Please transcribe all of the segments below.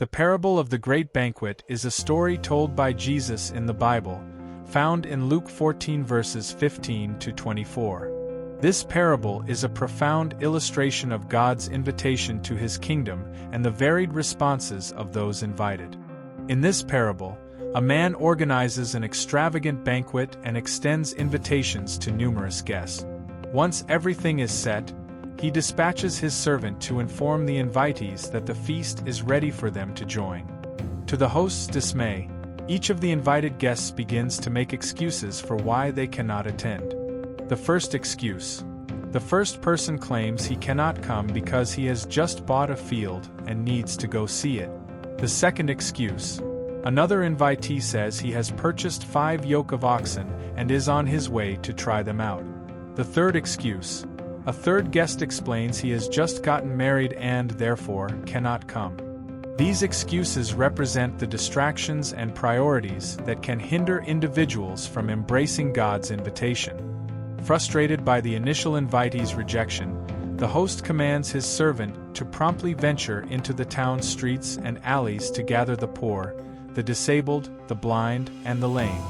The parable of the great banquet is a story told by Jesus in the Bible, found in Luke 14 verses 15 to 24. This parable is a profound illustration of God's invitation to His kingdom and the varied responses of those invited. In this parable, a man organizes an extravagant banquet and extends invitations to numerous guests. Once everything is set, he dispatches his servant to inform the invitees that the feast is ready for them to join. To the host's dismay, each of the invited guests begins to make excuses for why they cannot attend. The first excuse. The first person claims he cannot come because he has just bought a field and needs to go see it. The second excuse. Another invitee says he has purchased 5 yoke of oxen and is on his way to try them out. The third excuse. A third guest explains he has just gotten married and, therefore, cannot come. These excuses represent the distractions and priorities that can hinder individuals from embracing God's invitation. Frustrated by the initial invitee's rejection, the host commands his servant to promptly venture into the town streets and alleys to gather the poor, the disabled, the blind, and the lame.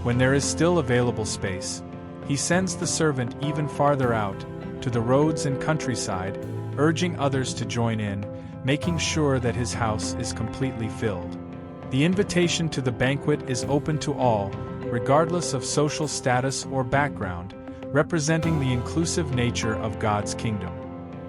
When there is still available space, he sends the servant even farther out, to the roads and countryside, urging others to join in, making sure that his house is completely filled. The invitation to the banquet is open to all, regardless of social status or background, representing the inclusive nature of God's kingdom.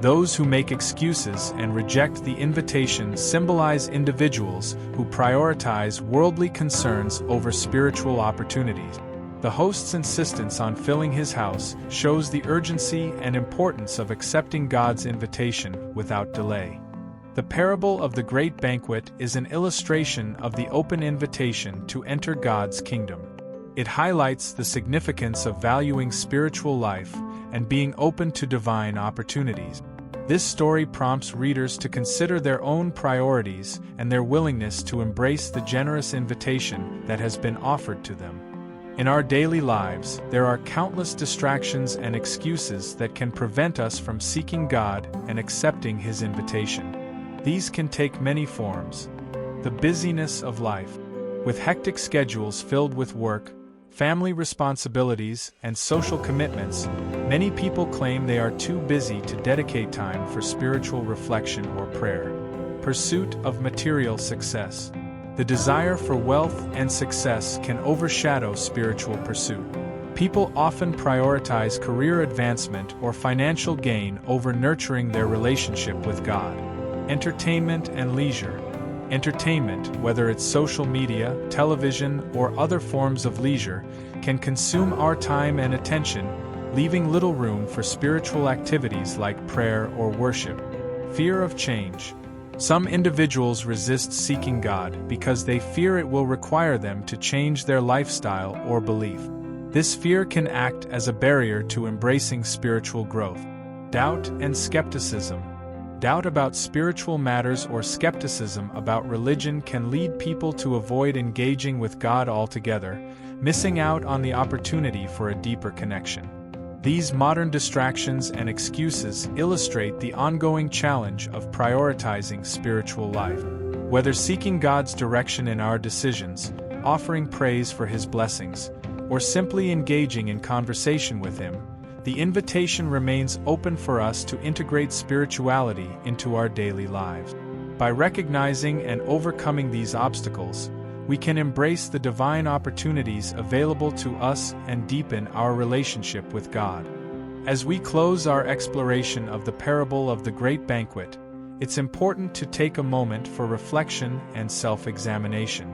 Those who make excuses and reject the invitation symbolize individuals who prioritize worldly concerns over spiritual opportunities. The host's insistence on filling his house shows the urgency and importance of accepting God's invitation without delay. The parable of the great banquet is an illustration of the open invitation to enter God's kingdom. It highlights the significance of valuing spiritual life and being open to divine opportunities. This story prompts readers to consider their own priorities and their willingness to embrace the generous invitation that has been offered to them. In our daily lives, there are countless distractions and excuses that can prevent us from seeking God and accepting His invitation. These can take many forms. The busyness of life. With hectic schedules filled with work, family responsibilities, and social commitments, many people claim they are too busy to dedicate time for spiritual reflection or prayer. Pursuit of material success. The desire for wealth and success can overshadow spiritual pursuit. People often prioritize career advancement or financial gain over nurturing their relationship with God. Entertainment and leisure. Entertainment, whether it's social media, television, or other forms of leisure, can consume our time and attention, leaving little room for spiritual activities like prayer or worship. Fear of change. Some individuals resist seeking God because they fear it will require them to change their lifestyle or belief. This fear can act as a barrier to embracing spiritual growth. Doubt and skepticism. Doubt about spiritual matters or skepticism about religion can lead people to avoid engaging with God altogether, missing out on the opportunity for a deeper connection. These modern distractions and excuses illustrate the ongoing challenge of prioritizing spiritual life. Whether seeking God's direction in our decisions, offering praise for His blessings, or simply engaging in conversation with Him, the invitation remains open for us to integrate spirituality into our daily lives. By recognizing and overcoming these obstacles, we can embrace the divine opportunities available to us and deepen our relationship with God. As we close our exploration of the parable of the great banquet, it's important to take a moment for reflection and self-examination.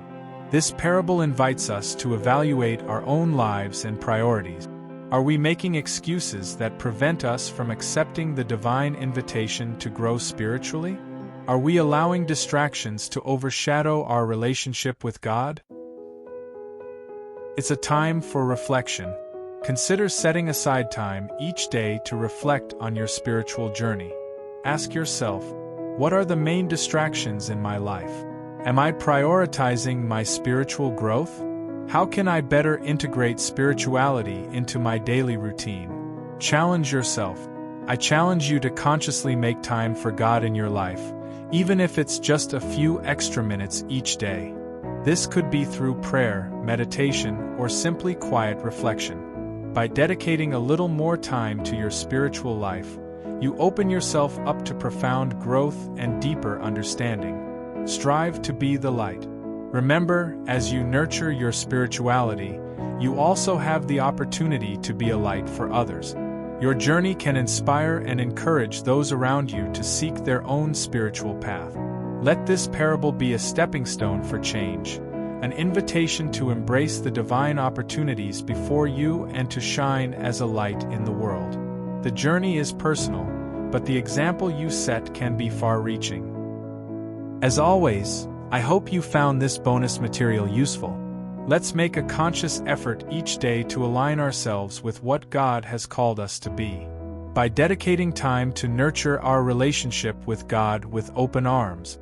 This parable invites us to evaluate our own lives and priorities. Are we making excuses that prevent us from accepting the divine invitation to grow spiritually? Are we allowing distractions to overshadow our relationship with God? It's a time for reflection. Consider setting aside time each day to reflect on your spiritual journey. Ask yourself, what are the main distractions in my life? Am I prioritizing my spiritual growth? How can I better integrate spirituality into my daily routine? Challenge yourself. I challenge you to consciously make time for God in your life, even if it's just a few extra minutes each day. This could be through prayer, meditation, or simply quiet reflection. By dedicating a little more time to your spiritual life, you open yourself up to profound growth and deeper understanding. Strive to be the light. Remember, as you nurture your spirituality, you also have the opportunity to be a light for others. Your journey can inspire and encourage those around you to seek their own spiritual path. Let this parable be a stepping stone for change, an invitation to embrace the divine opportunities before you and to shine as a light in the world. The journey is personal, but the example you set can be far-reaching. As always, I hope you found this bonus material useful. Let's make a conscious effort each day to align ourselves with what God has called us to be. By dedicating time to nurture our relationship with God with open arms,